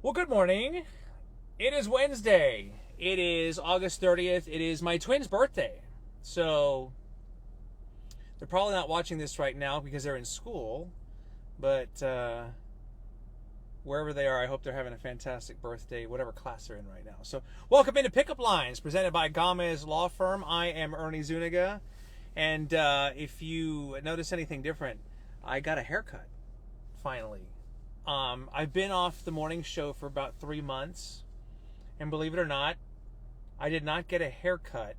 Well, good morning. It is Wednesday. It is August 30th. It is my twins' birthday. So they're probably not watching this right now because they're in school. But wherever they are, I hope they're having a fantastic birthday, whatever class they're in right now. So welcome into Pickup Lines, presented by Gamez Law Firm. I am Ernie Zuniga. And if you notice anything different, I got a haircut, finally. I've been off the morning show for about 3 months, and believe it or not, I did not get a haircut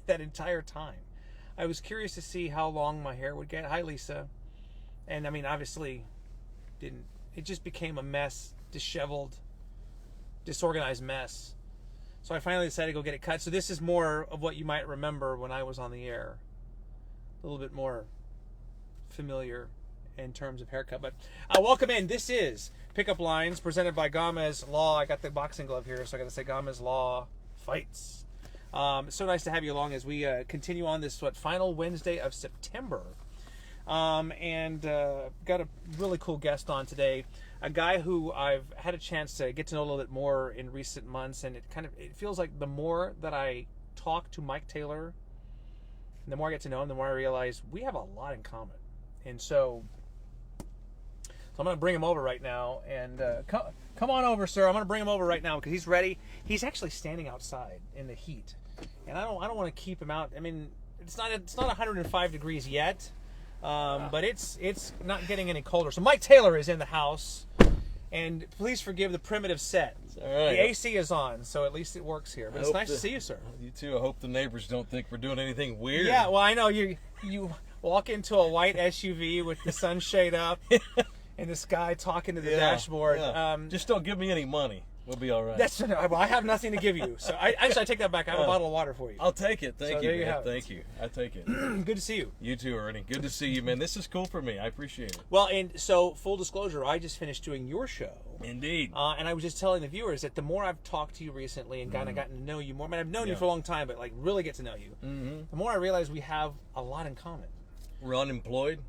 that entire time. I was curious to see how long my hair would get. Hi, Lisa. And I mean, obviously, didn't. It just became a mess, disheveled, disorganized mess. So I finally decided to go get it cut. So this is more of what you might remember when I was on the air. A little bit more familiar in terms of haircut. But welcome in. This is Pickup Lines presented by Gamez Law. I got the boxing glove here, so I got to say Gamez Law Fights. So nice to have you along as we continue on this final Wednesday of September. And got a really cool guest on today, a guy who I've had a chance to get to know a little bit more in recent months, and it feels like the more that I talk to Mike Taylor, and the more I get to know him, the more I realize we have a lot in common. And so I'm going to bring him over right now, and come on over, sir. I'm going to bring him over right now because he's ready. He's actually standing outside in the heat, and I don't want to keep him out. I mean, it's not 105 degrees yet, but it's not getting any colder. So Mike Taylor is in the house, and please forgive the primitive set. All right. The AC is on, so at least it works here. But it's nice to see you, sir. You too. I hope the neighbors don't think we're doing anything weird. Yeah, well, I know you walk into a white SUV with the sunshade up. And this guy talking to the dashboard. Yeah. Just don't give me any money. We'll be all right. Well, I have nothing to give you. So I take that back. I have a bottle of water for you. I'll take it. Thank you. There you have it. Thank you. I take it. Good to see you. You too, Ernie. Good to see you, man. This is cool for me. I appreciate it. Well, and so full disclosure, I just finished doing your show. Indeed. And I was just telling the viewers that the more I've talked to you recently and kind of gotten to know you more, I mean, I've known you for a long time, but like really get to know you, the more I realize we have a lot in common. We're unemployed.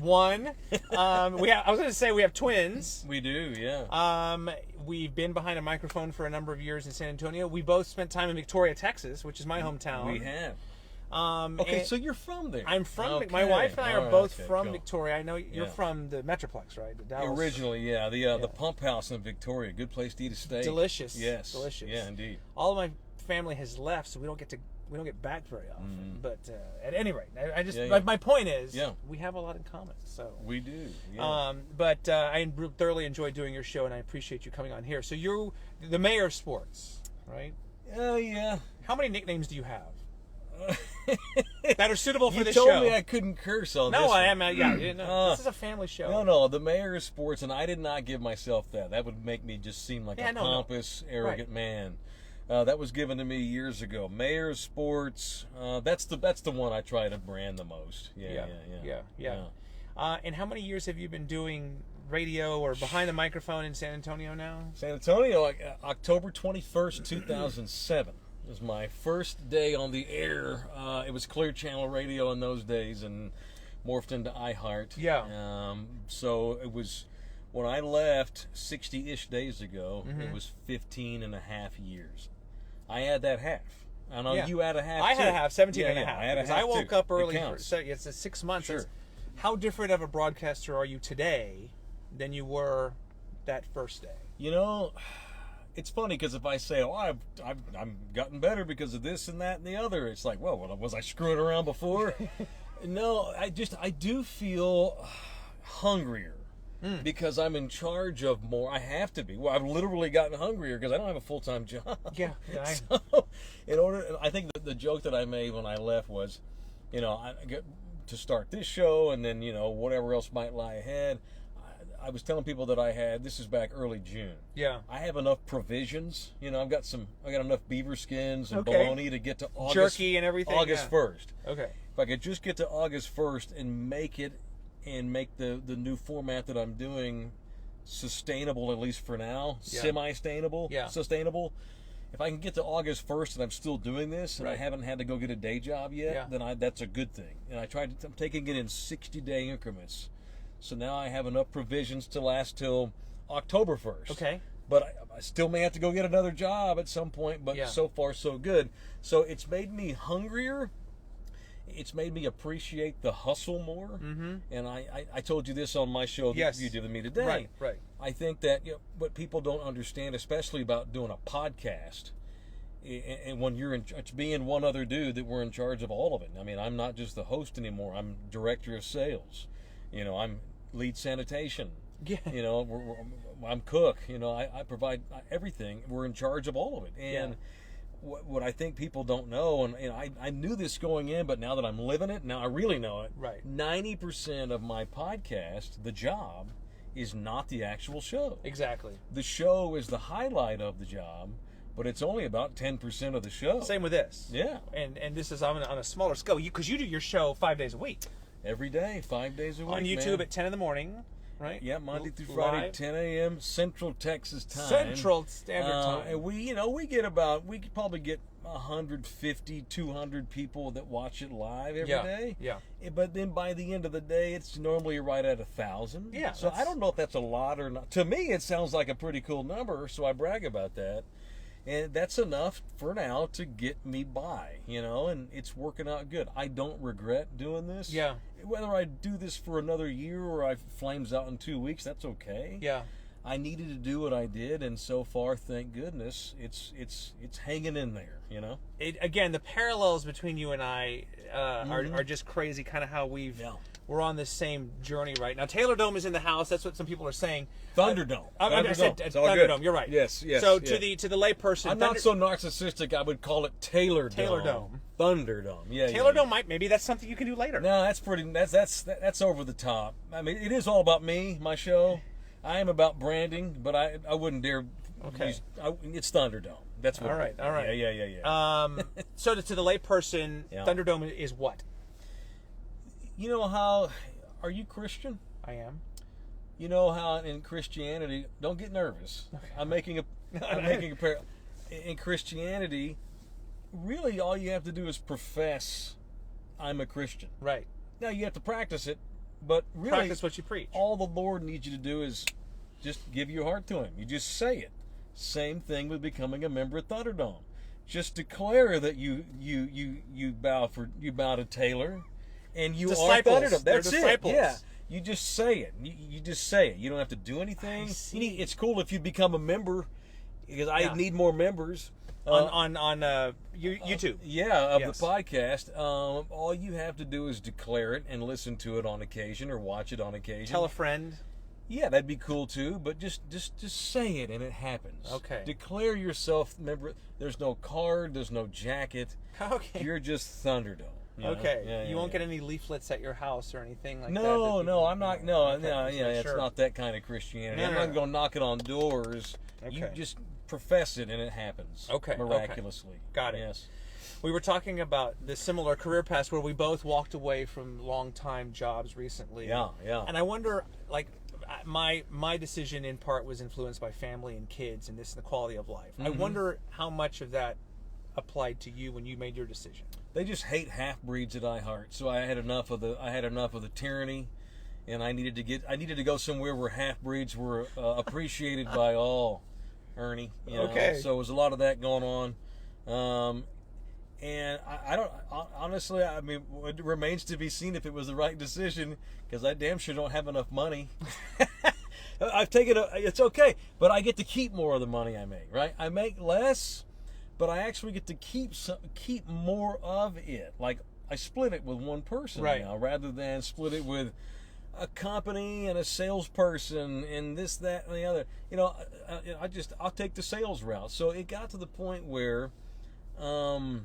One, I was going to say we have twins. We do, yeah. We've been behind a microphone for a number of years in San Antonio. We both spent time in Victoria, Texas, which is my hometown. We have. Okay, so you're from there. I'm from. Okay. My wife and I are both from cool. Victoria. I know you're from the Metroplex, right? The Dallas. Originally, yeah. The Pump House in Victoria. Good place to eat a steak. Delicious. Yes. Delicious. Yeah, indeed. All of my family has left, so we don't get back very often. But at any rate, my point is, we have a lot in common. So we do. Yeah. But I thoroughly enjoyed doing your show, and I appreciate you coming on here. So you're the mayor of sports, right? Yeah. How many nicknames do you have that are suitable for this show? show? You told me I couldn't curse on this. No, I one. am. Yeah, this is a family show. No, the mayor of sports, and I did not give myself that. That would make me just seem like a pompous, arrogant man. That was given to me years ago. Mayor of Sports. That's the one I try to brand the most. Yeah. And how many years have you been doing radio or behind the microphone in San Antonio now? San Antonio, October 21st, 2007 was my first day on the air. It was Clear Channel Radio in those days and morphed into iHeart. Yeah. So it was. When I left 60-ish days ago, it was 15 and a half years. I had that half. I know you had a half, I had a half, 17 and a half. I had a half, I woke up early. It's a 6 months. Sure. How different of a broadcaster are you today than you were that first day? You know, it's funny because if I say, I've gotten better because of this and that and the other, it's like, well, was I screwing around before? No, I do feel hungrier. Because I'm in charge of more. I have to be. Well, I've literally gotten hungrier because I don't have a full-time job. Yeah. So, I think the joke that I made when I left was, I get to start this show and then, whatever else might lie ahead. I was telling people that this is back early June. Yeah. I have enough provisions. I got enough beaver skins and bologna to get to August. Jerky and everything. August 1st. Okay. If I could just get to August 1st and make the new format that I'm doing sustainable, at least for now, semi-sustainable, sustainable. If I can get to August 1st and I'm still doing this and I haven't had to go get a day job yet, then that's a good thing. And I'm taking it in 60-day increments. So now I have enough provisions to last till October 1st. Okay. But I still may have to go get another job at some point, but so far so good. So it's made me hungrier. It's made me appreciate the hustle more. Mm-hmm. And I told you this on my show that you did with me today. Right. I think that what people don't understand, especially about doing a podcast, and when you're it's being one other dude that we're in charge of all of it. I mean, I'm not just the host anymore. I'm director of sales. I'm lead sanitation. Yeah. I'm cook. I provide everything. We're in charge of all of it. And what I think people don't know, and I knew this going in, but now that I'm living it, now I really know it. Right. 90% of my podcast, the job, is not the actual show. Exactly. The show is the highlight of the job, but it's only about 10% of the show. Same with this. Yeah. And this is on a smaller scale, because you do your show 5 days a week. Every day, 5 days a week. On YouTube at 10 in the morning, right? Yeah, Monday through Friday, Live. 10 a.m. Central Texas time. Central Standard Time. And we could probably get 150, 200 people that watch it live every day. Yeah. But then by the end of the day, it's normally right at 1,000. Yeah. So I don't know if that's a lot or not. To me, it sounds like a pretty cool number, so I brag about that. And that's enough for now to get me by, and it's working out good. I don't regret doing this. Yeah. Whether I do this for another year or I flames out in 2 weeks, that's okay. Yeah. I needed to do what I did, and so far, thank goodness, it's hanging in there, Again, the parallels between you and I are just crazy, kind of how we're on this same journey right now. Taylor Dome is in the house. That's what some people are saying. Thunderdome. I said It's all Thunderdome. good. You're right. Yes. So to the layperson, I'm not so narcissistic. I would call it Taylor Dome. Taylor Dome. Thunderdome. Yeah. Taylor Dome maybe that's something you can do later. No, that's over the top. I mean, it is all about me. My show. I am about branding, but I wouldn't dare. Okay. It's Thunderdome. That's what. All right. Yeah. So to the layperson, Thunderdome is what? You know how? Are you Christian? I am. You know how in Christianity, don't get nervous. Okay. I'm making a parallel. In Christianity, really all you have to do is profess, I'm a Christian. Right. Now you have to practice it, but really practice what you preach. All the Lord needs you to do is just give your heart to Him. You just say it. Same thing with becoming a member of Thunderdome. Just declare that you bow to Taylor. And you disciples. are Thunderdome. That's disciples. It. Yeah. You just say it. You just say it. You don't have to do anything. It's cool if you become a member, because I need more members. On YouTube. The podcast. All you have to do is declare it and listen to it on occasion or watch it on occasion. Tell a friend. Yeah, that'd be cool too. But just say it and it happens. Okay. Declare yourself member. There's no card. There's no jacket. Okay. You're just Thunderdome. You won't get any leaflets at your house or anything like that. No, I'm not. It's sure. not that kind of Christianity. I'm not going to knock it on doors. Okay. You just profess it and it happens. Okay. Miraculously. Got it. Yes. We were talking about the similar career paths where we both walked away from long-time jobs recently. Yeah. And I wonder, my decision in part was influenced by family and kids and the quality of life. Mm-hmm. I wonder how much of that applied to you when you made your decision. They just hate half-breeds at iHeart, so I had enough of the tyranny, and I needed to go somewhere where half-breeds were appreciated by all. Ernie, Okay. So there was a lot of that going on, and I don't honestly. I mean, it remains to be seen if it was the right decision, because I damn sure don't have enough money. I've taken it's okay, but I get to keep more of the money I make. Right? I make less, but I actually get to keep more of it. Like I split it with one person now, rather than split it with a company and a salesperson and this, that, and the other. I'll take the sales route. So it got to the point where, I'm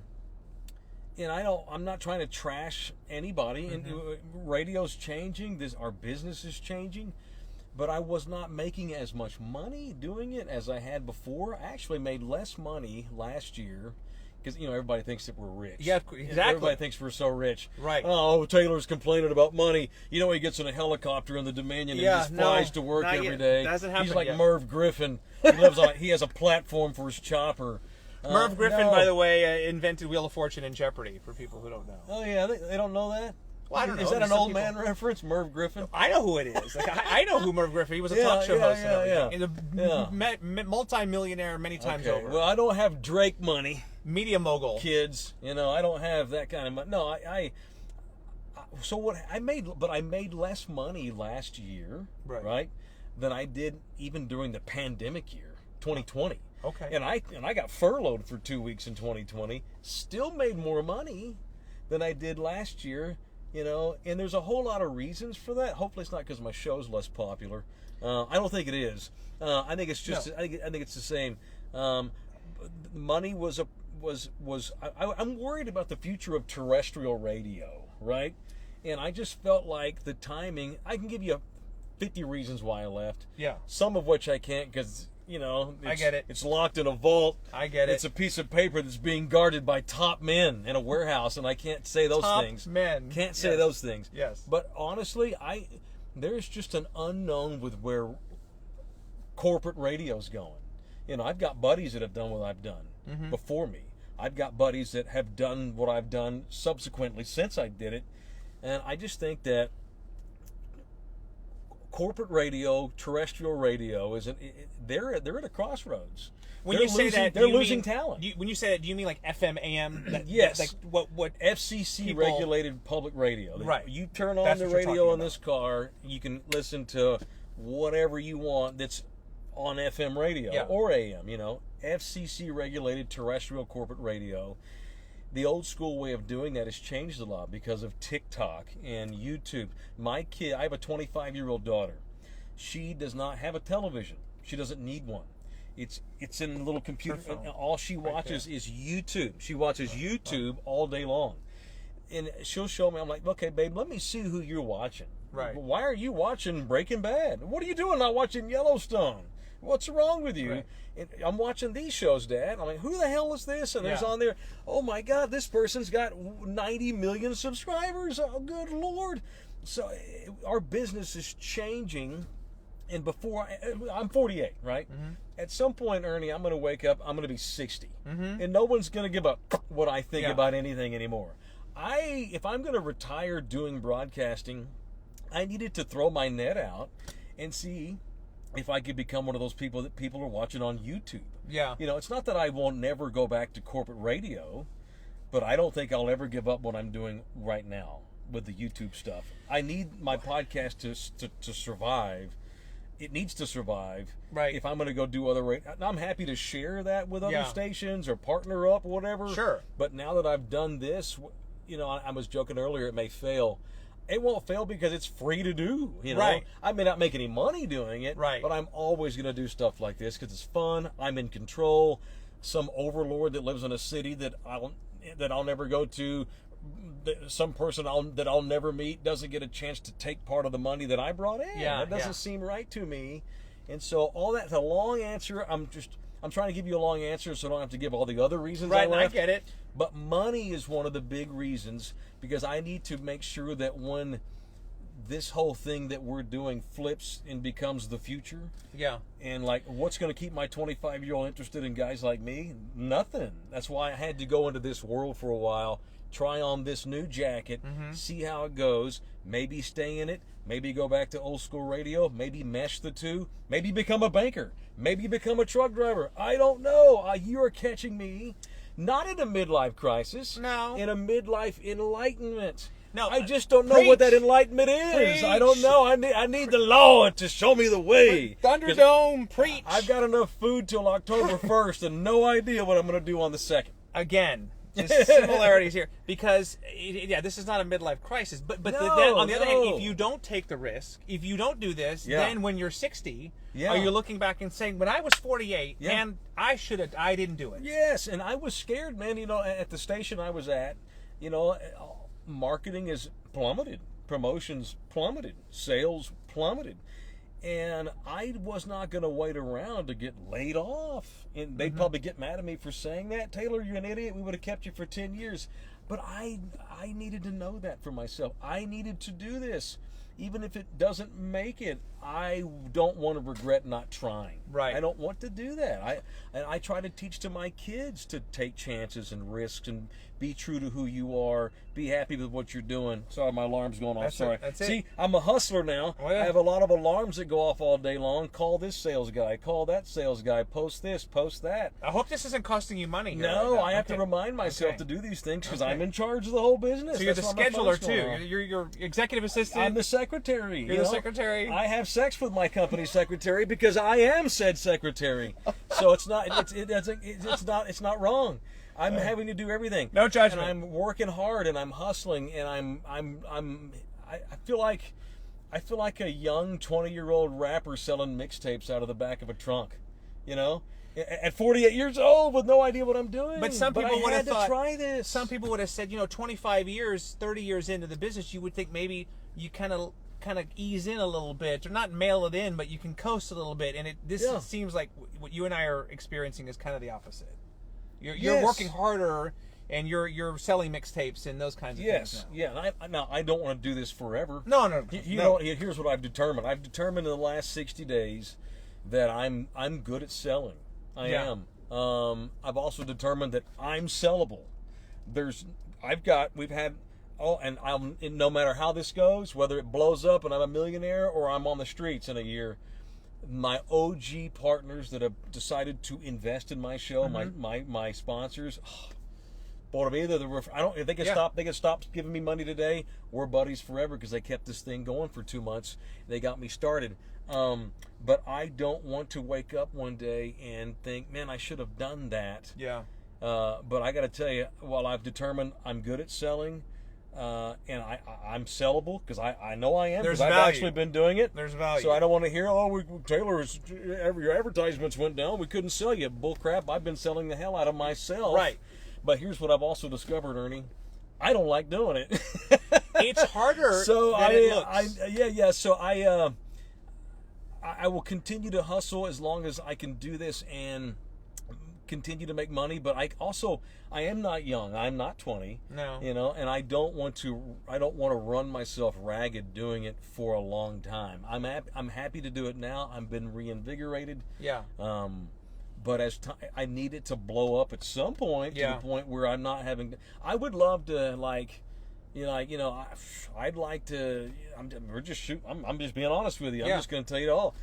not trying to trash anybody. Mm-hmm. And radio's changing. Our business is changing. But I was not making as much money doing it as I had before. I actually made less money last year because, everybody thinks that we're rich. Yeah, exactly. Everybody thinks we're so rich. Right. Oh, Taylor's complaining about money. He gets in a helicopter in the Dominion and just flies to work every day. Hasn't happened He's like yet. Merv Griffin. He has a platform for his chopper. Merv Griffin, by the way, invented Wheel of Fortune and Jeopardy, for people who don't know. Oh, yeah. They don't know that? Well, I don't know. Is that an Some old people- man reference, Merv Griffin? I know who it is. Like, I know who Merv Griffin. He was a talk show host and everything. Multi-millionaire many times Okay. over. Well, I don't have Drake money, Media mogul. kids. I don't have that kind of money. No, so what I made less money last year, right, than I did even during the pandemic year, 2020. Okay. And I got furloughed for 2 weeks in 2020. Still made more money than I did last year. And there's a whole lot of reasons for that. Hopefully, it's not because my show's less popular. I don't think it is. I think it's just. I think it's the same. Money was. I'm worried about the future of terrestrial radio, right? And I just felt like the timing. I can give you 50 reasons why I left. Yeah. Some of which I can't because. I get it. It's locked in a vault. I get it. It's a piece of paper that's being guarded by top men in a warehouse, and I can't say those things. Top men. Can't say those things. Yes. But honestly, there's just an unknown with where corporate radio's going. I've got buddies that have done what I've done before me. I've got buddies that have done what I've done subsequently since I did it, and I just think that corporate radio, terrestrial radio, they're at a crossroads. When They're you say losing- that, they're do you losing mean- talent. When you say that, do you mean like FM, AM? Yes. Like what? FCC people- regulated public radio. Right. You turn on That's the what you're radio talking in this car, you can listen to whatever you want that's on FM radio or AM. FCC regulated terrestrial corporate radio. The old school way of doing that has changed a lot because of TikTok and YouTube. My kid, I have a 25-year-old daughter. She does not have a television. She doesn't need one. It's in a little computer. And all she watches is YouTube. She watches YouTube all day long. And she'll show me, I'm like, okay, babe, let me see who you're watching. Right. Why are you watching Breaking Bad? What are you doing not watching Yellowstone? What's wrong with you? Right. And I'm watching these shows, Dad. I'm like, who the hell is this? And there's Yeah. on there, oh my God, this person's got 90 million subscribers. Oh, good Lord. So our business is changing. And I'm 48, right? At some point, Ernie, I'm going to wake up, I'm going to be 60. And no one's going to give a what I think about anything anymore. If I'm going to retire doing broadcasting, I needed to throw my net out and see if I could become one of those people that people are watching on YouTube. Yeah. It's not that I won't never go back to corporate radio, but I don't think I'll ever give up what I'm doing right now with the YouTube stuff. I need my podcast to survive. It needs to survive. Right. If I'm going to go do other radio, I'm happy to share that with other stations or partner up or whatever. Sure. But now that I've done this, I was joking earlier, it may fail. It won't fail because it's free to do. Right. I may not make any money doing it. Right. But I'm always going to do stuff like this because it's fun. I'm in control. Some overlord that lives in a city that I'll never go to. Some person that I'll never meet doesn't get a chance to take part of the money that I brought in. That doesn't seem right to me. And so all that's a long answer. I'm trying to give you a long answer so I don't have to give all the other reasons I left. I get it. But money is one of the big reasons because I need to make sure that when this whole thing that we're doing flips and becomes the future. Yeah. And like, what's going to keep my 25-year-old interested in guys like me? Nothing. That's why I had to go into this world for a while, try on this new jacket, see how it goes, maybe stay in it, maybe go back to old school radio, maybe mesh the two, maybe become a banker, maybe become a truck driver. I don't know. You are catching me not in a midlife crisis. No. In a midlife enlightenment. No, I just don't know what that enlightenment is. Preach. I don't know. I need the Lord to show me the way. Thunderdome, preach. I've got enough food till October 1st and no idea what I'm going to do on the 2nd. Again, just similarities here because this is not a midlife crisis. But then on the other hand, if you don't take the risk, if you don't do this, then when you're 60, are you looking back and saying, when I was 48, and I didn't do it. Yes, and I was scared, man. At the station I was at, marketing is plummeted, promotions plummeted, sales plummeted. And I was not going to wait around to get laid off. And they'd probably get mad at me for saying that. Taylor, you're an idiot. We would have kept you for 10 years. But I needed to know that for myself. I needed to do this. Even if it doesn't make it, I don't want to regret not trying. Right. I don't want to do that. I try to teach to my kids to take chances and risks and Be true to who you are. Be happy with what you're doing. Sorry, my alarm's going off. That's Sorry. it. That's See, it. I'm a hustler now. Oh, yeah. I have a lot of alarms that go off all day long. Call this sales guy. Call that sales guy. Post this. Post that. I hope this isn't costing you money here No, right now. I have to Okay. remind myself Okay. to do these things because Okay. I'm in charge of the whole business. So you're the That's why my scheduler phone's going too. off. You're your executive assistant. I'm the secretary. You're the secretary. I have sex with my company secretary because I am said secretary. So it's not it's not wrong. I'm having to do everything. No judgment. And I'm working hard and I'm hustling and I feel like a young 20-year-old rapper selling mixtapes out of the back of a trunk. You know? At 48 years old with no idea what I'm doing. But some people I would had have to thought. try this. Some people would have said, 25 years, 30 years into the business, you would think maybe you kind of ease in a little bit, or not mail it in, but you can coast a little bit. And it seems like what you and I are experiencing is kind of the opposite. You're Yes. working harder, and you're selling mixtapes and those kinds of things. Yes, yeah. And I don't want to do this forever. No. You no. know, here's what I've determined. I've determined in the last 60 days that I'm good at selling. I am. I've also determined that I'm sellable. No matter how this goes, whether it blows up and I'm a millionaire or I'm on the streets in a year, my OG partners that have decided to invest in my show, my sponsors, boy, if they can stop giving me money today, we're buddies forever because they kept this thing going for 2 months. They got me started. But I don't want to wake up one day and think, man, I should have done that. Yeah. But I got to tell you, while I've determined I'm good at selling, and I'm sellable because I know I am because I've actually been doing it. There's value. So I don't want to hear, your advertisements went down. We couldn't sell you. Bull crap. I've been selling the hell out of myself. Right. But here's what I've also discovered, Ernie. I don't like doing it. It's harder So than it looks. So I will continue to hustle as long as I can do this and continue to make money. But I am not young. I'm not 20. No. And I don't want to run myself ragged doing it for a long time. I'm happy to do it now. I've been reinvigorated. Yeah. But I need it to blow up at some point to Yeah. the point where I'm not having. I would love to I'd like to. We're just shoot. I'm just being honest with you. I'm just going to tell you it all.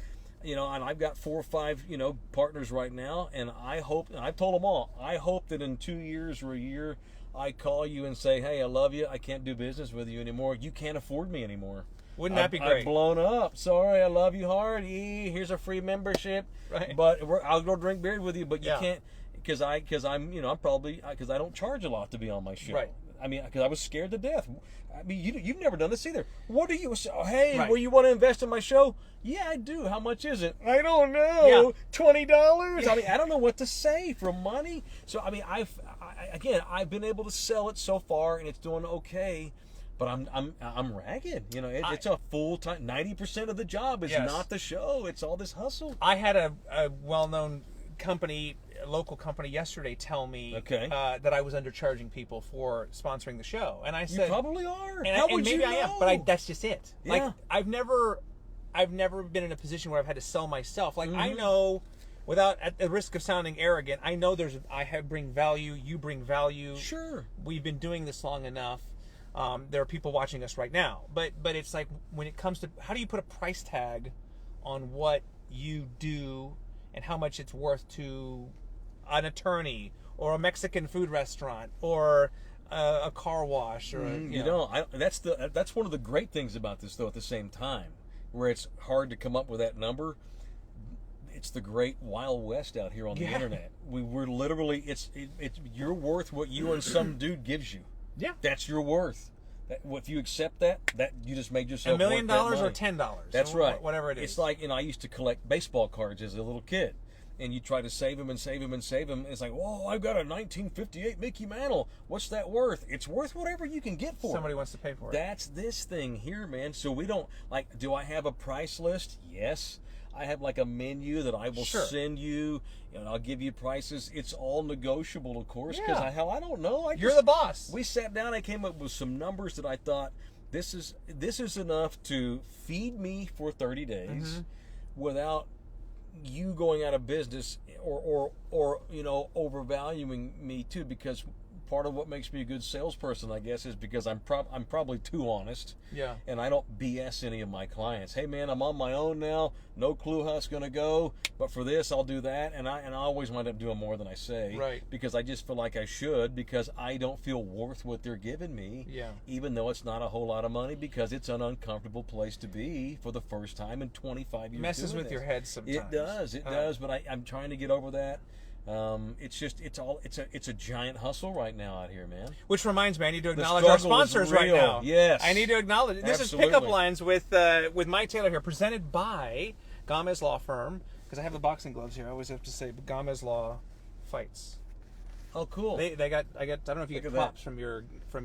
And I've got 4 or 5 partners right now, and I hope. And I've told them all. I hope that in 2 years or a year, I call you and say, "Hey, I love you. I can't do business with you anymore. You can't afford me anymore." Wouldn't that be great? I've blown up. Sorry, I love you hard. Here's a free membership. Right. But I'll go drink beer with you. But you Yeah. can't because I don't charge a lot to be on my show. Right. I mean, because I was scared to death. I mean, you've never done this either. What do you? Hey, Right. well, you want to invest in my show? Yeah, I do. How much is it? I don't know. Yeah. $20. I mean, I don't know what to say for money. So I mean, I've been able to sell it so far, and it's doing okay. But I'm ragged. It's a full time. 90% of the job is not the show. It's all this hustle. I had a well-known company, a local company, yesterday tell me that I was undercharging people for sponsoring the show, and I said, "You probably are." And, How and would maybe you I am, know? but that's just it. Yeah. Like I've never been in a position where I've had to sell myself. Like I know, without at the risk of sounding arrogant, I know I bring value. You bring value. Sure. We've been doing this long enough. There are people watching us right now, but it's like when it comes to how do you put a price tag on what you do and how much it's worth to an attorney or a Mexican food restaurant or a car wash or that's one of the great things about this though. At the same time, where it's hard to come up with that number, it's the great Wild West out here on the internet. We're literally it's you're worth what you and some dude gives you. Yeah, that's your worth. If you accept that you just made yourself $1 million worth that or money. $10. That's right. Whatever it is. It's like I used to collect baseball cards as a little kid, and you try to save them and save them and save them. It's like, whoa, I've got a 1958 Mickey Mantle. What's that worth? It's worth whatever you can get for it. Somebody wants to pay for it. That's this thing here, man. So we don't do I have a price list? Yes. I have like a menu that I will send you, and I'll give you prices. It's all negotiable, of course, because I don't know. You're the boss. We sat down. I came up with some numbers that I thought this is enough to feed me for 30 days without you going out of business or overvaluing me too, because part of what makes me a good salesperson, I guess, is because I'm probably too honest. Yeah. And I don't BS any of my clients. Hey man, I'm on my own now. No clue how it's gonna go, but for this I'll do that, and I always wind up doing more than I say. Right. Because I just feel like I should, because I don't feel worth what they're giving me. Yeah. Even though it's not a whole lot of money, because it's an uncomfortable place to be for the first time in 25 years. Messes with your head sometimes. It does. It does. But I'm trying to get over that. It's a giant hustle right now out here, man. Which reminds me, I need to acknowledge our struggle is sponsors right real. now. Yes. I need to acknowledge. This Absolutely. is Pickup Lines with Mike Taylor here, presented by Gamez Law Firm. Because I have the boxing gloves here, I always have to say Gamez Law Fights. Oh, cool. I don't know if you get props from your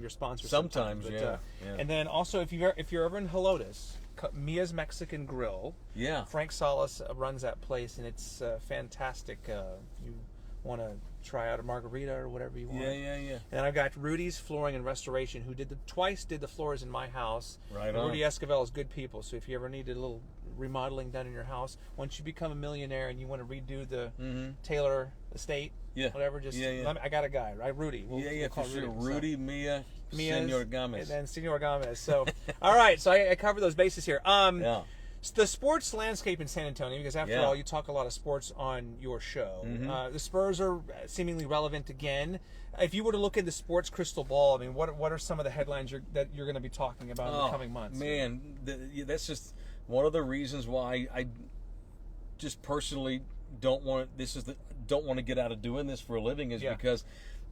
sponsors. Sometimes, but, yeah. And then also, if you're ever in Helotes, Mia's Mexican Grill. Yeah. Frank Salas runs that place, and it's fantastic. You want to try out a margarita or whatever you want. Yeah. And I've got Rudy's Flooring and Restoration, who twice did the floors in my house. Right and on. Rudy Esquivel is good people, so if you ever needed a little remodeling done in your house, once you become a millionaire and you want to redo the Taylor estate, whatever, just I got a guy, right? Rudy. We'll call for sure. Rudy, Rudy, Mia, Mia's, Senor Gamez. and then Senor Gamez. So, all right, so I covered those bases here. Yeah. The sports landscape in San Antonio, because after Yeah. all, you talk a lot of sports on your show. The Spurs are seemingly relevant again. If you were to look at the sports crystal ball, I mean, what are some of the headlines that you're going to be talking about in the coming months? Man, that's just one of the reasons why I just personally don't want to get out of doing this for a living, is because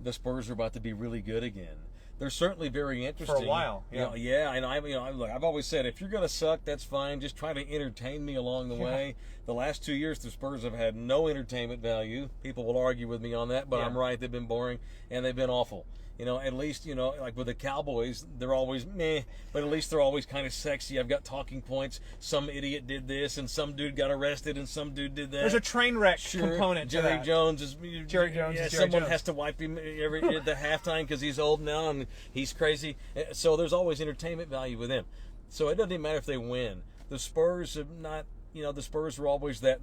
the Spurs are about to be really good again. They're certainly very interesting for a while. Yeah, and I've always said, if you're gonna suck, that's fine. Just try to entertain me along the way. The last 2 years, the Spurs have had no entertainment value. People will argue with me on that, but I'm right. They've been boring and they've been awful. At least, like with the Cowboys, they're always meh, but at least they're always kind of sexy. I've got talking points. Some idiot did this, and some dude got arrested, and some dude did that. There's a train wreck component to that. Jerry Jones. Someone has to wipe him at the halftime because he's old now and he's crazy. So there's always entertainment value with him. So it doesn't even matter if they win. The Spurs have not. The Spurs are always that.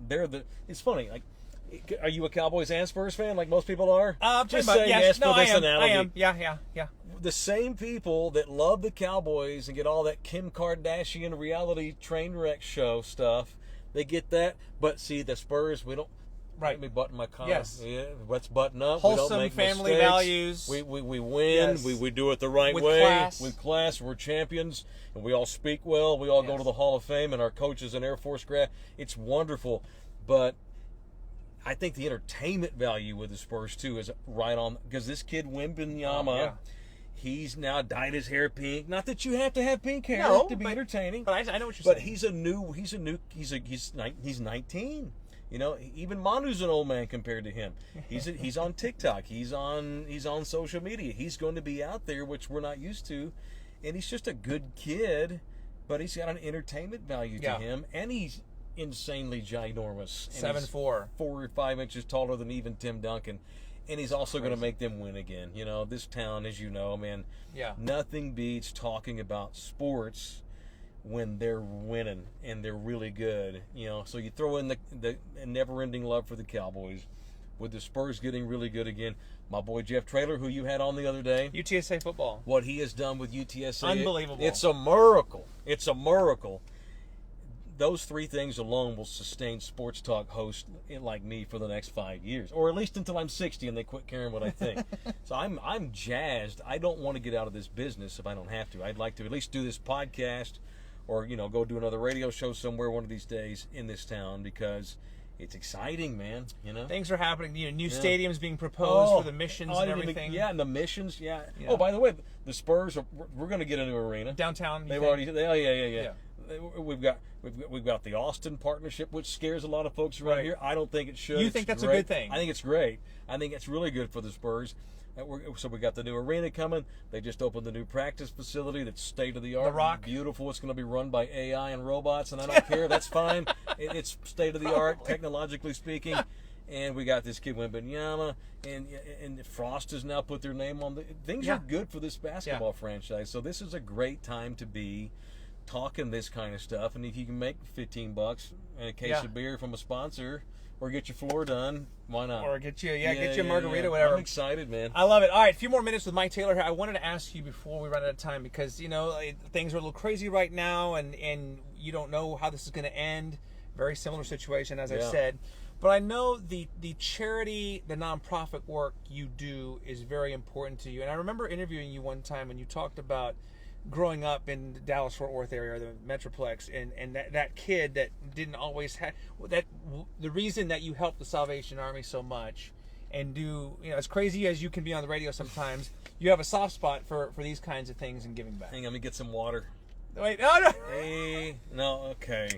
It's funny, like. Are you a Cowboys and Spurs fan, like most people are? Just say yes for this analogy. I am. Yeah. The same people that love the Cowboys and get all that Kim Kardashian reality train wreck show stuff, they get that. But see, the Spurs, we don't. Right. Let me button my collar. Yes. Yeah, let's button up. Wholesome we don't make family mistakes. values. We win. Yes. We do it the right With way. class. With class. We're champions. And we all speak well. We all go to the Hall of Fame, and our coach is an Air Force grad. It's wonderful. But I think the entertainment value with the Spurs, too, is right on. Because this kid, Wembanyama, he's now dyed his hair pink. Not that you have to have pink hair to be entertaining. But I know what you're saying. But he's 19. Even Manu's an old man compared to him. He's on TikTok. He's on social media. He's going to be out there, which we're not used to. And he's just a good kid, but he's got an entertainment value to him. And he's insanely ginormous. 7'4", 4 or 5 inches taller than even Tim Duncan, and he's also going to make them win again. This town, as you know, man. Yeah. Nothing beats talking about sports when they're winning and they're really good. So you throw in the never-ending love for the Cowboys, with the Spurs getting really good again. My boy Jeff Traylor, who you had on the other day. UTSA football. What he has done with UTSA. Unbelievable. It's a miracle. It's a miracle. Those three things alone will sustain sports talk hosts like me for the next 5 years, or at least until I'm 60 and they quit caring what I think. So I'm jazzed. I don't want to get out of this business if I don't have to. I'd like to at least do this podcast, or go do another radio show somewhere one of these days in this town, because it's exciting, man. Things are happening. New stadiums being proposed for the missions and everything. And the missions. Yeah. Oh, by the way, the Spurs we're going to get a new arena downtown. They've already. Yeah. We've got the Austin partnership, which scares a lot of folks around here. I don't think it should. You think that's a good thing? I think it's great. I think it's really good for the Spurs. So we got the new arena coming. They just opened the new practice facility that's state of the art. The Rock. Beautiful. It's going to be run by AI and robots, and I don't care. That's fine. It's state of the art, technologically speaking. And we got this kid Wembanyama, and Frost has now put their name on the. Things are good for this basketball franchise. So this is a great time to be talking this kind of stuff, and if you can make $15 and a case of beer from a sponsor, or get your floor done, why not? Or get you a margarita, whatever. I'm excited, man. I love it. All right, a few more minutes with Mike Taylor here. I wanted to ask you before we run out of time, because things are a little crazy right now, and you don't know how this is going to end. Very similar situation, as I said. But I know the charity, the nonprofit work you do is very important to you. And I remember interviewing you one time when you talked about growing up in the Dallas-Fort Worth area, the Metroplex, and that kid that didn't always have that. The reason that you helped the Salvation Army so much, and do as crazy as you can be on the radio sometimes, you have a soft spot for these kinds of things and giving back. Hang on, let me get some water. Wait, no. Hey, no, okay.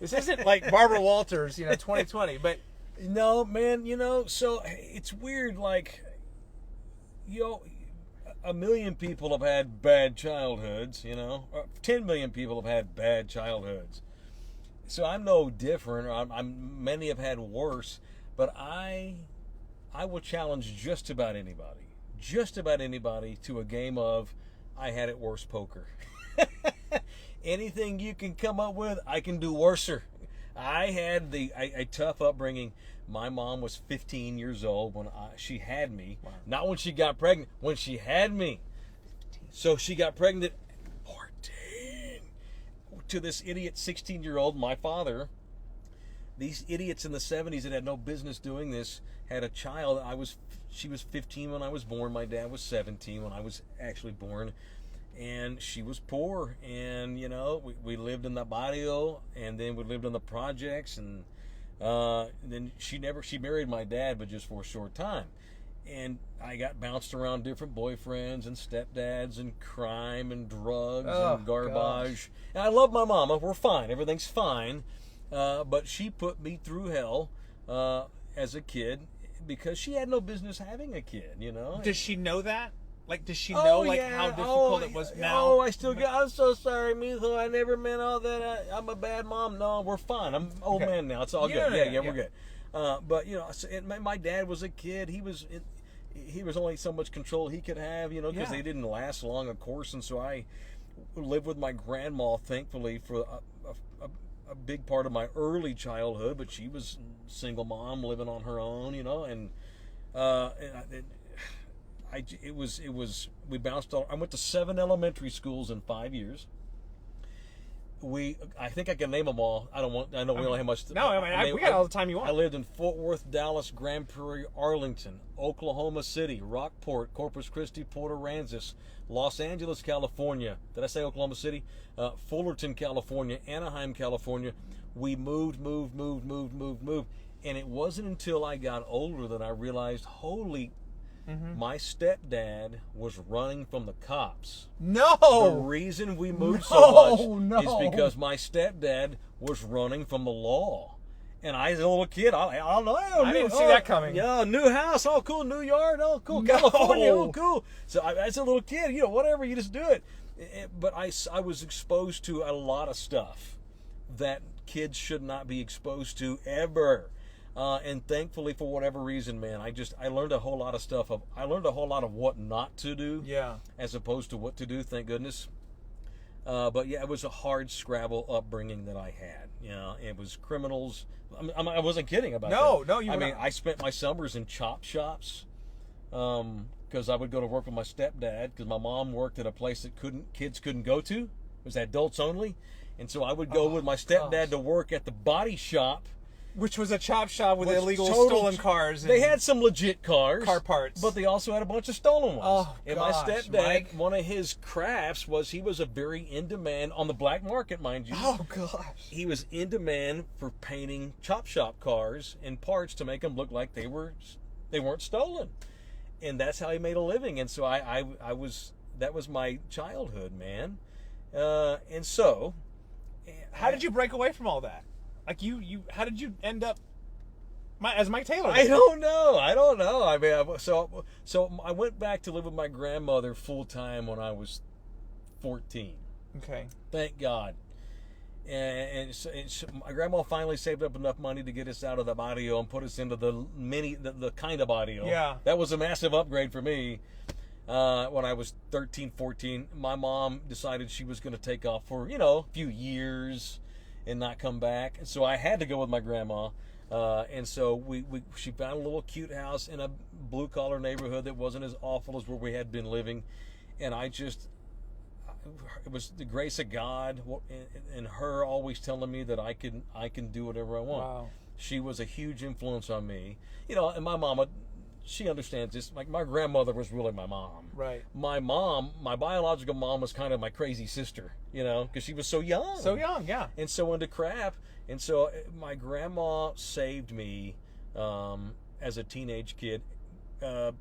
This isn't like Barbara Walters, 2020, but no, man. So it's weird. Like, 1 million people have had bad childhoods, 10 million people have had bad childhoods. So I'm no different. Many have had worse, but I will challenge just about anybody to a game of I had it worse poker. Anything you can come up with, I can do worser. I had a tough upbringing. My mom was 15 years old when she had me. Wow. Not when she got pregnant, when she had me. 15. So she got pregnant at 14 to this idiot 16-year-old, my father. These idiots in the 70s that had no business doing this had a child. She was 15 when I was born. My dad was 17 when I was actually born. And she was poor, and we lived in the barrio, and then we lived in the projects, and then she married my dad, but just for a short time. And I got bounced around different boyfriends and stepdads and crime and drugs and garbage. Gosh. And I love my mama. We're fine. Everything's fine. But she put me through hell as a kid because she had no business having a kid. Does she know that? Like, does she know how difficult it was now? I'm so sorry, Mijo. I never meant all that. I'm a bad mom. No, we're fine. I'm an old man now. It's all good. Yeah, we're good. But my dad was a kid. He was only so much control he could have, because they didn't last long, of course. And so I lived with my grandma, thankfully, for a big part of my early childhood. But she was a single mom living on her own, we bounced all. I went to 7 elementary schools in 5 years. I think I can name them all. I know we only have much. We got all the time you want. I lived in Fort Worth, Dallas, Grand Prairie, Arlington, Oklahoma City, Rockport, Corpus Christi, Port Aransas, Los Angeles, California. Did I say Oklahoma City? Fullerton, California, Anaheim, California. We moved. And it wasn't until I got older that I realized, my stepdad was running from the cops. No! The reason we moved so much is because my stepdad was running from the law. And I, as a little kid, I didn't see that coming. Yeah, new house, oh cool, new yard, oh cool, California, oh cool. So as a little kid, whatever, you just do it. But I was exposed to a lot of stuff that kids should not be exposed to ever. And thankfully, for whatever reason, man, I learned a whole lot of stuff. I learned a whole lot of what not to do, as opposed to what to do. Thank goodness. But yeah, it was a hard Scrabble upbringing that I had. It was criminals. I wasn't kidding about that. No, you were not. I spent my summers in chop shops because I would go to work with my stepdad because my mom worked at a place that kids couldn't go to. It was adults only, and so I would go with my stepdad to work at the body shop. Which was a chop shop with illegal stolen cars. They had some legit cars. Car parts. But they also had a bunch of stolen ones. Oh, and my stepdad, one of his crafts was he was a very in-demand, on the black market, mind you. Oh, gosh. He was in demand for painting chop shop cars and parts to make them look like they weren't stolen. And that's how he made a living. And so that was my childhood, man. And so... How did you break away from all that? Like how did you end up as Mike Taylor? I don't know. I mean, so I went back to live with my grandmother full time when I was 14. Okay. Thank God. And so my grandma finally saved up enough money to get us out of the barrio and put us into the kind of barrio. Yeah. That was a massive upgrade for me. when I was 13, 14, my mom decided she was going to take off for, a few years and not come back. And so I had to go with my grandma. And so she found a little cute house in a blue-collar neighborhood that wasn't as awful as where we had been living. And it was the grace of God and her always telling me that I can do whatever I want. Wow. She was a huge influence on me. And my mama, she understands this. Like, my grandmother was really my mom. Right. My mom, my biological mom, was kind of my crazy sister, because she was so young. So young, yeah. And so into crap. And so my grandma saved me as a teenage kid.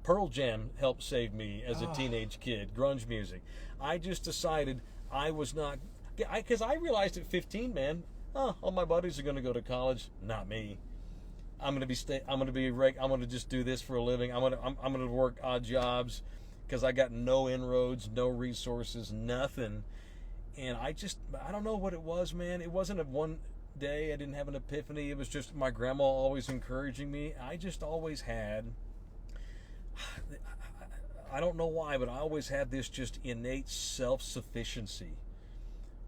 Pearl Jam helped save me as a teenage kid. Grunge music. I just decided I was not, because I realized at 15, man, all my buddies are going to go to college, not me. I'm going to just do this for a living. I'm going to work odd jobs because I got no inroads, no resources, nothing. And I don't know what it was, man. It wasn't a one day I didn't have an epiphany. It was just my grandma always encouraging me. I just always had, I don't know why, but I always had this just innate self-sufficiency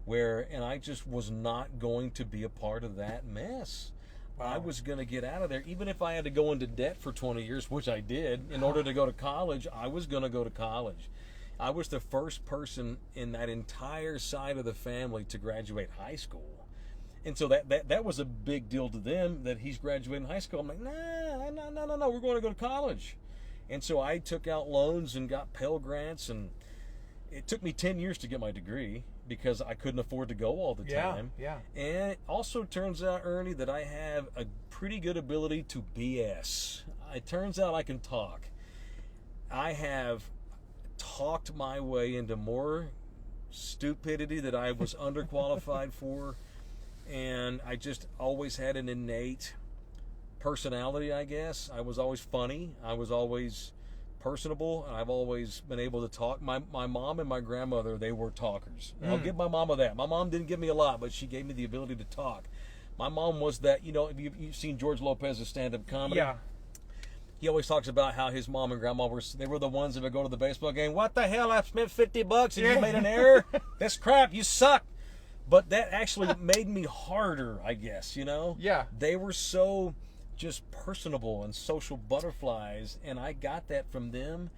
and I just was not going to be a part of that mess. Wow. I was going to get out of there. Even if I had to go into debt for 20 years, which I did, in order to go to college, I was going to go to college. I was the first person in that entire side of the family to graduate high school. And so that was a big deal to them that he's graduating high school. I'm like, no, we're going to go to college. And so I took out loans and got Pell Grants, and it took me 10 years to get my degree because I couldn't afford to go all the time. Yeah. And it also turns out, Ernie, that I have a pretty good ability to BS. It turns out I can talk. I have talked my way into more stupidity that I was underqualified for, and I just always had an innate personality, I guess. I was always funny. I was always personable, and I've always been able to talk. My mom and my grandmother, they were talkers. I'll give my mama that. My mom didn't give me a lot, but she gave me the ability to talk. My mom was that, you've seen George Lopez's stand-up comedy. Yeah. He always talks about how his mom and grandma were the ones that would go to the baseball game. What the hell? I've spent $50 and you made an error? That's crap. You suck. But that actually made me harder, I guess, Yeah. They were so just personable and social butterflies, and I got that from them.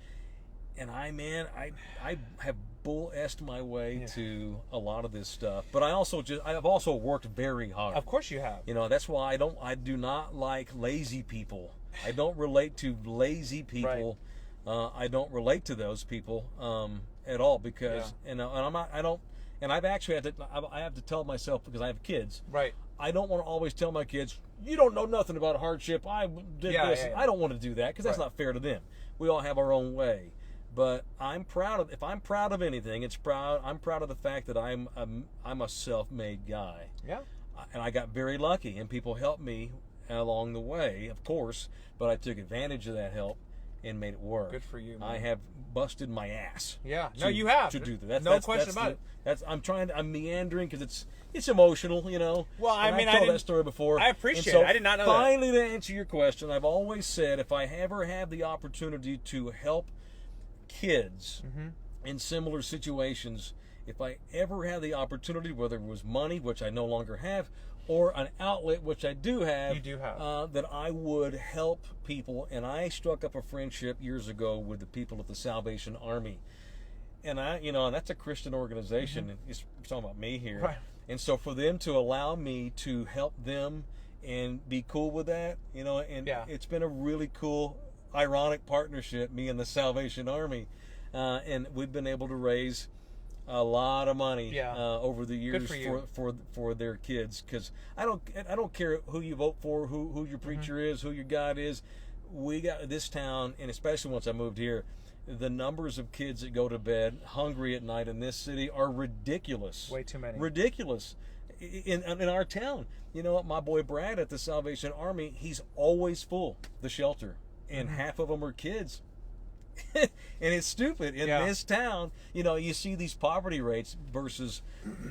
And I have bull-essed my way to a lot of this stuff. But I've also worked very hard. Of course you have. That's why I do not like lazy people. I don't relate to lazy people. Right. I don't relate to those people at all because and I've actually I have to tell myself, because I have kids. Right. I don't want to always tell my kids, you don't know nothing about hardship. I did this. Yeah. I don't want to do that because that's not fair to them. We all have our own way. But if I'm proud of anything, I'm proud of the fact that I'm a self-made guy. Yeah. And I got very lucky, and people helped me along the way, of course, but I took advantage of that help and made it work. Good for you, man. I have busted my ass. Yeah. You have. To do that. No question about it. I'm meandering because it's emotional, Well, I've told that story before. I appreciate it. I did not know finally, to answer your question, I've always said if I ever have the opportunity to help kids in similar situations, if I ever have the opportunity, whether it was money, which I no longer have, or an outlet, which I do have, you do have, that I would help people. And I struck up a friendship years ago with the people at the Salvation Army. And that's a Christian organization. It's talking about me here. Right. And so for them to allow me to help them and be cool with that, it's been a really cool, ironic partnership, me and the Salvation Army. And we've been able to raise a lot of money over the years for their kids, because I don't care who you vote for, who your preacher is, who your God is. We got this town, and especially once I moved here, the numbers of kids that go to bed hungry at night in this city are ridiculous. Way too many. Ridiculous. In our town, my boy Brad at the Salvation Army, he's always full, the shelter, and half of them are kids. And it's stupid in this town. You see these poverty rates versus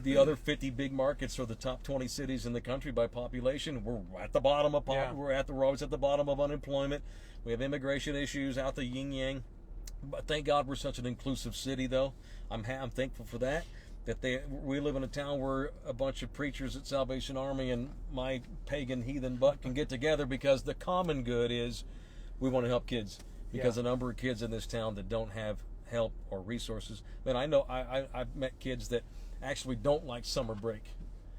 the other 50 big markets or the top 20 cities in the country by population. We're at the bottom of we're always at the bottom of unemployment. We have immigration issues out the yin yang. But thank God we're such an inclusive city, though. I'm thankful for that. We live in a town where a bunch of preachers at Salvation Army and my pagan heathen butt can get together, because the common good is we want to help kids. Because the number of kids in this town that don't have help or resources. Man, I know I've met kids that actually don't like summer break.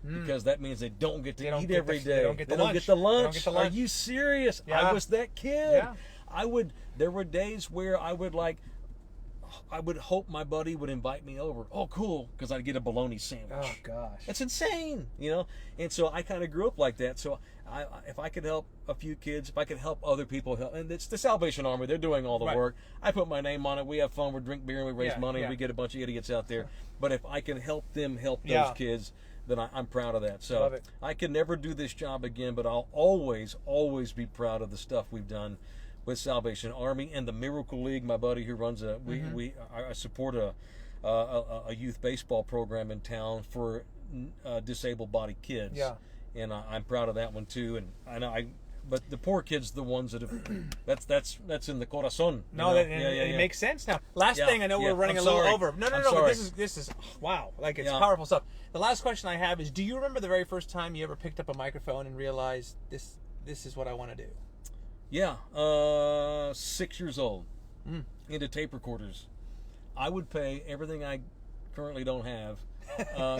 Because that means they don't get to eat every day. They don't get the lunch. They don't get the lunch. Are you serious? Yeah. I was that kid. Yeah. There were days where I would hope my buddy would invite me over. Oh, cool, because I'd get a bologna sandwich. Oh gosh, that's insane, And so I kind of grew up like that. So if I could help a few kids, if I could help other people, and it's the Salvation Army, they're doing all the work. I put my name on it. We have fun. We drink beer and we raise money. And we get a bunch of idiots out there. But if I can help them help those kids, then I'm proud of that. So I can never do this job again, but I'll always be proud of the stuff we've done with Salvation Army and the Miracle League. My buddy who runs I support a youth baseball program in town for disabled body kids. Yeah. And I'm proud of that one too. And but the poor kids, the ones that have that's in the corazon. No, it makes sense now. Last thing, I know we're running a little over. No. But this is wow. Like, it's powerful stuff. The last question I have is: do you remember the very first time you ever picked up a microphone and realized this is what I want to do? Yeah, 6 years old, into tape recorders. I would pay everything I currently don't have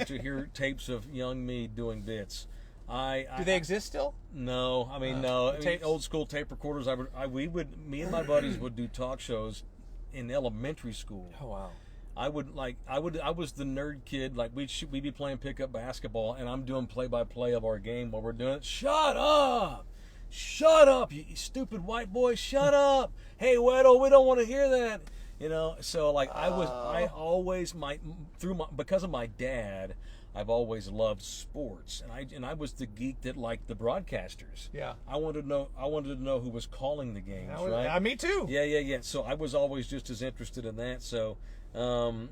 to hear tapes of young me doing bits. Do they exist still? No, I mean no. Old school tape recorders. Me and my buddies would do talk shows in elementary school. Oh wow. I was the nerd kid. Like we'd be playing pickup basketball, and I'm doing play-by-play of our game while we're doing it. Shut up, you stupid white boy! Shut up! Hey, Weddle, we don't want to hear that. So like because of my dad, I've always loved sports, and I was the geek that liked the broadcasters. Yeah. I wanted to know who was calling the games, right? Me too. Yeah. So I was always just as interested in that. So, it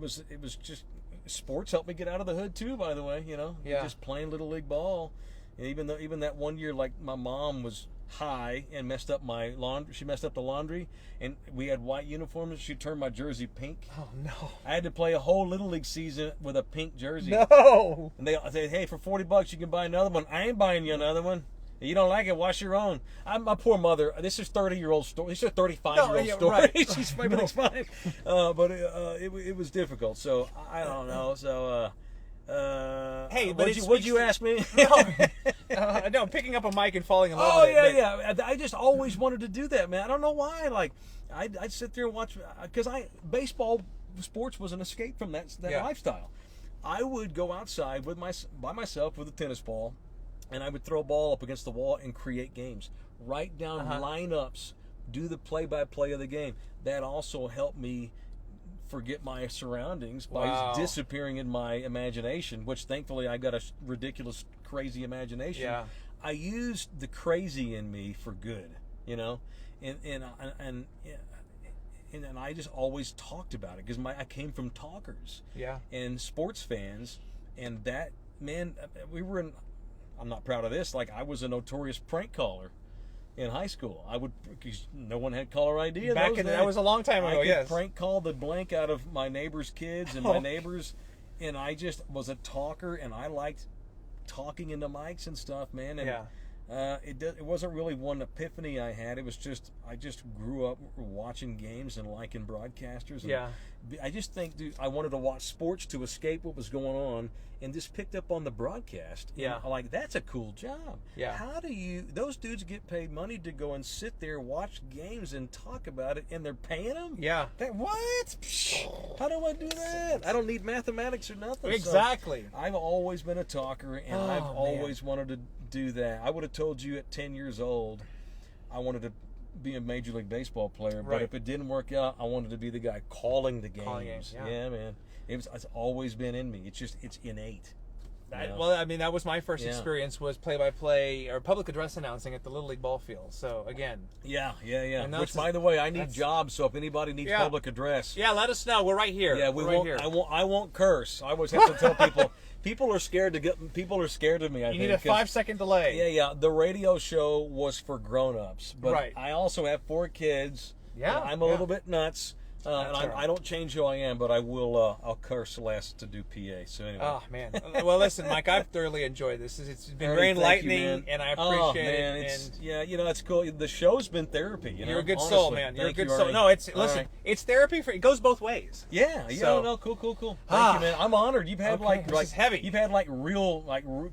was just sports helped me get out of the hood too. By the way, just playing little league ball. And even that one year, like my mom was high and messed up my laundry. She messed up the laundry, and we had white uniforms. She turned my jersey pink. Oh no! I had to play a whole little league season with a pink jersey. No! And they said, "Hey, for $40 you can buy another one." I ain't buying you another one. If you don't like it, wash your own. My poor mother. This is 30-year-old story. This is a 35-year-old story. Right. She's maybe like fine, but it was difficult. So I don't know. So. Hey, what'd you ask me? No, picking up a mic and falling in love. Oh yeah. I just always wanted to do that, man. I don't know why. Like, I'd sit there and watch, because baseball sports was an escape from that lifestyle. I would go outside by myself with a tennis ball, and I would throw a ball up against the wall and create games. Write down lineups, do the play-by-play of the game. That also helped me forget my surroundings by disappearing in my imagination, which thankfully I got a ridiculous, crazy imagination. Yeah. I used the crazy in me for good, and I just always talked about it because I came from talkers, and sports fans, and that, man, I'm not proud of this. Like, I was a notorious prank caller in high school. Because no one had caller ID. That was a long time ago. I could prank call the blank out of my neighbors' kids and my neighbors, and I just was a talker, and I liked talking into mics and stuff, man. And it wasn't really one epiphany I had. It was just I just grew up watching games and liking broadcasters. And I just think, dude, I wanted to watch sports to escape what was going on, and just picked up on the broadcast. Yeah. And like, that's a cool job. Yeah. How do those dudes get paid money to go and sit there, watch games, and talk about it, and they're paying them? Yeah. What? How do I do that? I don't need mathematics or nothing. Exactly. So I've always been a talker, and I've always wanted to do that. I would have told you at 10 years old I wanted to be a Major League Baseball player, but if it didn't work out, I wanted to be the guy calling the games. Yeah, man. It's always been in me. It's innate. Well, I mean, that was my first experience, was play-by-play or public address announcing at the Little League ball field. So again, Which, by the way, I need jobs. So if anybody needs public address, let us know. We're right here. Yeah, right here. I won't curse. I always have to tell people. People are scared of me. You need a 5-second delay. Yeah. The radio show was for grown-ups, but I also have 4 kids. Yeah, I'm a little bit nuts. And all right. I don't change who I am, but I will. I'll curse less to do PA. So anyway. Oh man. Well, listen, Mike, I've thoroughly enjoyed this. It's been Ernie, very thank you, enlightening, man. and I Oh, appreciate man, it. it's, And yeah, it's cool. The show's been therapy. you're a good honestly. soul, man. You're a Thank good you, soul. Ernie. No, it's All listen. right. It's therapy for. It goes both ways. Yeah, So- no, cool. Thank you, man. I'm honored. You've had Okay, this is heavy. You've had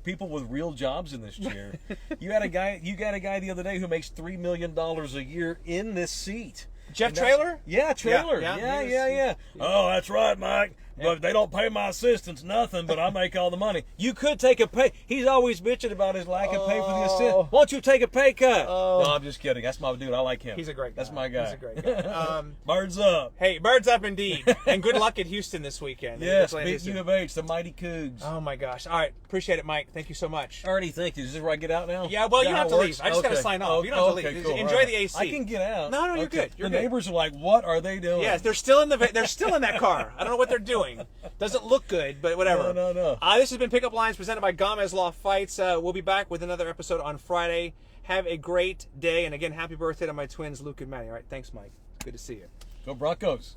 people with real jobs in this chair. You got a guy the other day who makes $3 million a year in this seat. Jeff And that's- Traylor? Yeah, Traylor. Yeah, Yeah. Oh, that's right, Mike. But they don't pay my assistants nothing, but I make all the money. You could take a pay. He's always bitching about his lack of pay for the assistant. Why don't you take a pay cut? Oh. No, I'm just kidding. That's my dude. I like him. He's a great guy. That's my guy. He's a great guy. Birds up. Hey, birds up indeed. And good luck at Houston this weekend. Yes, It's beat U of H, the mighty Cougs. Oh my gosh. All right. Appreciate it, Mike. Thank you so much. Already, thank you. Is this where I get out now? Yeah, well, Is you that have how to it leave. works? I just got to Okay. sign off. You don't have to leave. Cool. Enjoy All the AC. I can get out. No, you're Okay. good. You're the good. neighbors are like, what are they doing? Yes, they're still in that car. I don't know what they're doing. Doesn't look good, but whatever. No. This has been Pickup Lines presented by Gamez Law Fights. We'll be back with another episode on Friday. Have a great day, and again, happy birthday to my twins, Luke and Maddie. All right, thanks, Mike. Good to see you. Go Broncos.